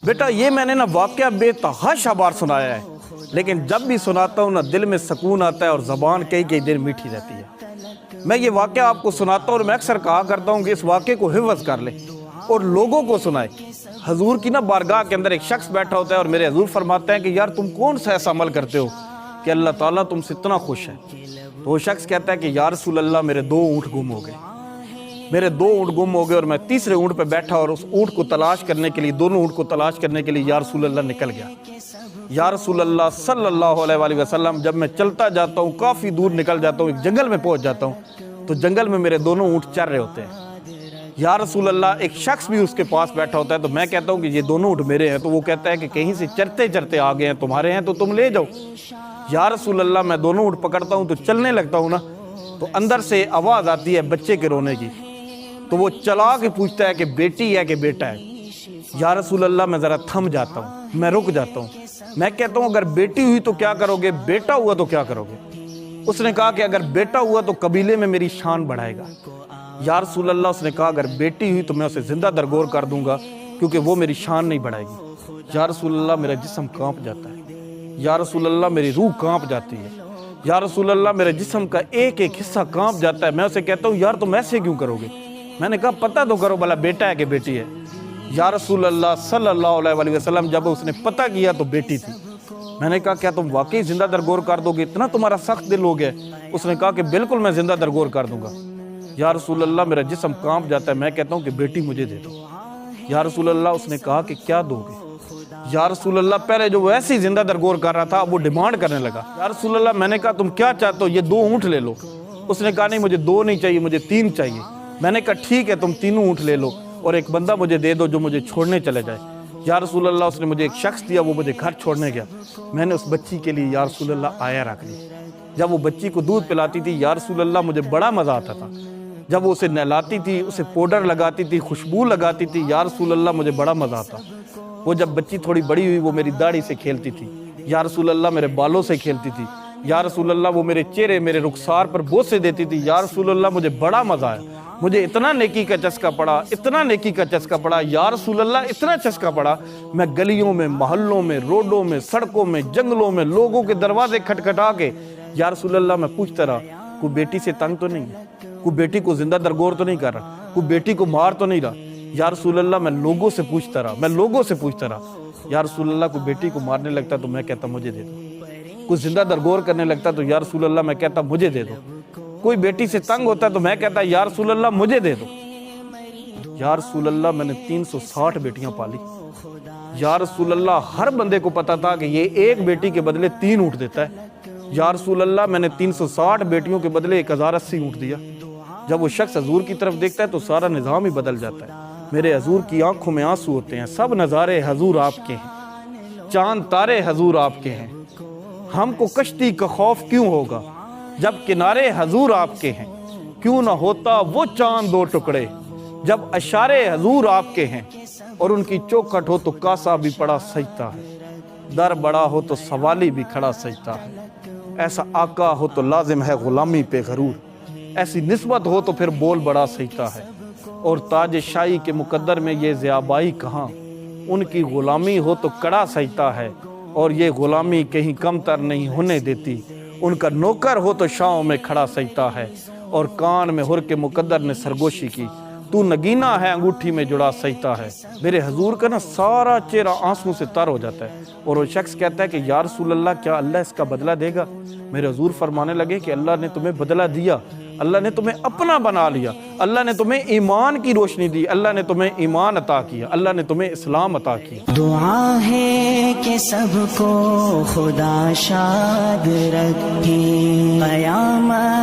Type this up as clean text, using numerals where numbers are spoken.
بیٹا یہ میں نے نا واقعہ بے تحاشا بار سنایا ہے، لیکن جب بھی سناتا ہوں نا دل میں سکون آتا ہے اور زبان کئی دیر میٹھی رہتی ہے۔ میں یہ واقعہ آپ کو سناتا ہوں اور میں اکثر کہا کرتا ہوں کہ اس واقعے کو حفظ کر لے اور لوگوں کو سنائے۔ حضور کی نا بارگاہ کے اندر ایک شخص بیٹھا ہوتا ہے اور میرے حضور فرماتے ہیں کہ یار تم کون سا ایسا عمل کرتے ہو کہ اللہ تعالیٰ تم سے اتنا خوش ہے؟ تو وہ شخص کہتا ہے کہ یا رسول اللہ میرے 2 اونٹ گم ہو گئے، میرے 2 اونٹ گم ہو گئے اور میں تیسرے اونٹ پہ بیٹھا اور اس اونٹ کو تلاش کرنے کے لیے، دونوں اونٹ کو تلاش کرنے کے لیے یا رسول اللہ نکل گیا۔ یا رسول اللہ صلی اللہ علیہ وآلہ وسلم جب میں چلتا جاتا ہوں کافی دور نکل جاتا ہوں، ایک جنگل میں پہنچ جاتا ہوں تو جنگل میں میرے دونوں اونٹ چر رہے ہوتے ہیں۔ یا رسول اللہ ایک شخص بھی اس کے پاس بیٹھا ہوتا ہے تو میں کہتا ہوں کہ یہ دونوں اونٹ میرے ہیں، تو وہ کہتا ہے کہ کہیں سے چرتے چرتے آ گئے ہیں، تمہارے ہیں تو تم لے جاؤ۔ یا رسول اللہ میں دونوں اونٹ پکڑتا ہوں تو چلنے لگتا ہوں نا تو اندر سے آواز آتی ہے بچے کے رونے کی، تو وہ چلا کے پوچھتا ہے کہ بیٹی ہے کہ بیٹا ہے؟ یا رسول اللہ میں ذرا تھم جاتا ہوں، میں رک جاتا ہوں، میں کہتا ہوں اگر بیٹی ہوئی تو کیا کرو گے، بیٹا ہوا تو کیا کرو گے؟ اس نے کہا کہ اگر بیٹا ہوا تو قبیلے میں میری شان بڑھائے گا۔ یا رسول اللہ اس نے کہا اگر بیٹی ہوئی تو میں اسے زندہ درگور کر دوں گا کیونکہ وہ میری شان نہیں بڑھائے گی۔ یا رسول اللہ میرا جسم کانپ جاتا ہے، یا رسول اللہ میری روح کانپ جاتی ہے، یا رسول اللہ میرے جسم کا ایک حصہ کانپ جاتا ہے۔ میں اسے کہتا ہوں یار تم ایسے کیوں کرو گے؟ میں نے کہا پتہ تو کرو بھلا بیٹا ہے کہ بیٹی ہے؟ یا رسول اللہ صلی اللہ علیہ وآلہ وسلم جب اس نے پتہ کیا تو بیٹی تھی۔ میں نے کہا کیا تم واقعی زندہ درگور کر دو گے؟ اتنا تمہارا سخت دل ہو گیا؟ اس نے کہا کہ بالکل میں زندہ درگور کر دوں گا۔ یا رسول اللہ میرا جسم کانپ جاتا ہے، میں کہتا ہوں کہ بیٹی مجھے دے دو۔ یا رسول اللہ اس نے کہا کہ کیا دو گے؟ یا رسول اللہ پہلے جو وہ ایسے ہی زندہ درگور کر رہا تھا وہ ڈیمانڈ کرنے لگا۔ یا رسول اللہ میں نے کہا تم کیا چاہتے ہو؟ یہ 2 اونٹ لے لو۔ اس نے کہا نہیں مجھے 2 نہیں چاہیے، مجھے 3 چاہیے۔ میں نے کہا ٹھیک ہے تم 3 اونٹ لے لو اور ایک بندہ مجھے دے دو جو مجھے چھوڑنے چلے جائے۔ یا رسول اللہ اس نے مجھے ایک شخص دیا، وہ مجھے گھر چھوڑنے گیا۔ میں نے اس بچی کے لیے یا رسول اللہ آیا رکھ لی۔ جب وہ بچی کو دودھ پلاتی تھی یا رسول اللہ مجھے بڑا مزہ آتا تھا۔ جب وہ اسے نہلاتی تھی، اسے پاؤڈر لگاتی تھی، خوشبو لگاتی تھی، یا رسول اللہ مجھے بڑا مزہ آتا۔ وہ جب بچی تھوڑی بڑی ہوئی وہ میری داڑھی سے کھیلتی تھی، یا رسول اللہ میرے بالوں سے کھیلتی تھی، یا رسول اللہ وہ میرے چہرے میرے رخسار پر بوسے دیتی تھی۔ یا رسول اللہ مجھے بڑا مزہ آیا، مجھے اتنا نیکی کا چسکا پڑا، اتنا نیکی کا چسکا پڑا، یا رسول اللہ اتنا چسکا پڑا، میں گلیوں میں، محلوں میں، روڈوں میں، سڑکوں میں، جنگلوں میں لوگوں کے دروازے کھٹکھٹا کے یا رسول اللہ میں پوچھتا رہا کوئی بیٹی سے تنگ تو نہیں ہے، کوئی بیٹی کو زندہ درگور تو نہیں کر رہا، کوئی بیٹی کو مار تو نہیں رہا؟ یا رسول اللہ میں لوگوں سے پوچھتا رہا، یا رسول اللہ کوئی بیٹی کو مارنے لگتا تو میں کہتا مجھے دے دو، کوئی زندہ درگور کرنے لگتا تو یا رسول اللہ میں کہتا مجھے دے دو، کوئی بیٹی سے تنگ ہوتا تو میں کہتا یا رسول اللہ مجھے دے دو۔ یا رسول اللہ میں نے 360 بیٹیاں پالی۔ یا رسول اللہ ہر بندے کو پتا تھا کہ یہ ایک بیٹی کے بدلے 3 اونٹ دیتا ہے۔ یا رسول اللہ میں نے 360 بیٹیوں کے بدلے 1080 اونٹ دیا۔ جب وہ شخص حضور کی طرف دیکھتا ہے تو سارا نظام ہی بدل جاتا ہے۔ میرے حضور کی آنکھوں میں آنسو ہوتے ہیں، سب نظارے حضور آپ کے ہیں، چاند تارے حضور آپ کے ہیں، ہم کو کشتی کا خوف کیوں ہوگا جب کنارے حضور آپ کے ہیں، کیوں نہ ہوتا وہ چاند 2 ٹکڑے جب اشارے حضور آپ کے ہیں، اور ان کی چوکھٹ ہو تو کاسا بھی پڑا سجتا ہے، در بڑا ہو تو سوالی بھی کھڑا سجتا ہے، ایسا آقا ہو تو لازم ہے غلامی پہ غرور، ایسی نسبت ہو تو پھر بول بڑا سجتا ہے، اور تاج شاہی کے مقدر میں یہ زیابائی کہاں، ان کی غلامی ہو تو کڑا سجتا ہے، اور یہ غلامی کہیں کم تر نہیں ہونے دیتی، ان کا نوکر ہو تو شاہوں میں کھڑا سجتا ہے، اور کان میں ہر کے مقدر نے سرگوشی کی، تو نگینہ ہے انگوٹھی میں جڑا سجتا ہے۔ میرے حضور کا نا سارا چہرہ آنسوں سے تر ہو جاتا ہے، اور وہ شخص کہتا ہے کہ یا رسول اللہ کیا اللہ اس کا بدلہ دے گا؟ میرے حضور فرمانے لگے کہ اللہ نے تمہیں بدلہ دیا، اللہ نے تمہیں اپنا بنا لیا، اللہ نے تمہیں ایمان کی روشنی دی، اللہ نے تمہیں ایمان عطا کیا، اللہ نے تمہیں اسلام عطا کیا۔ دعا ہے کہ سب کو خدا شاد رکھے، قیامت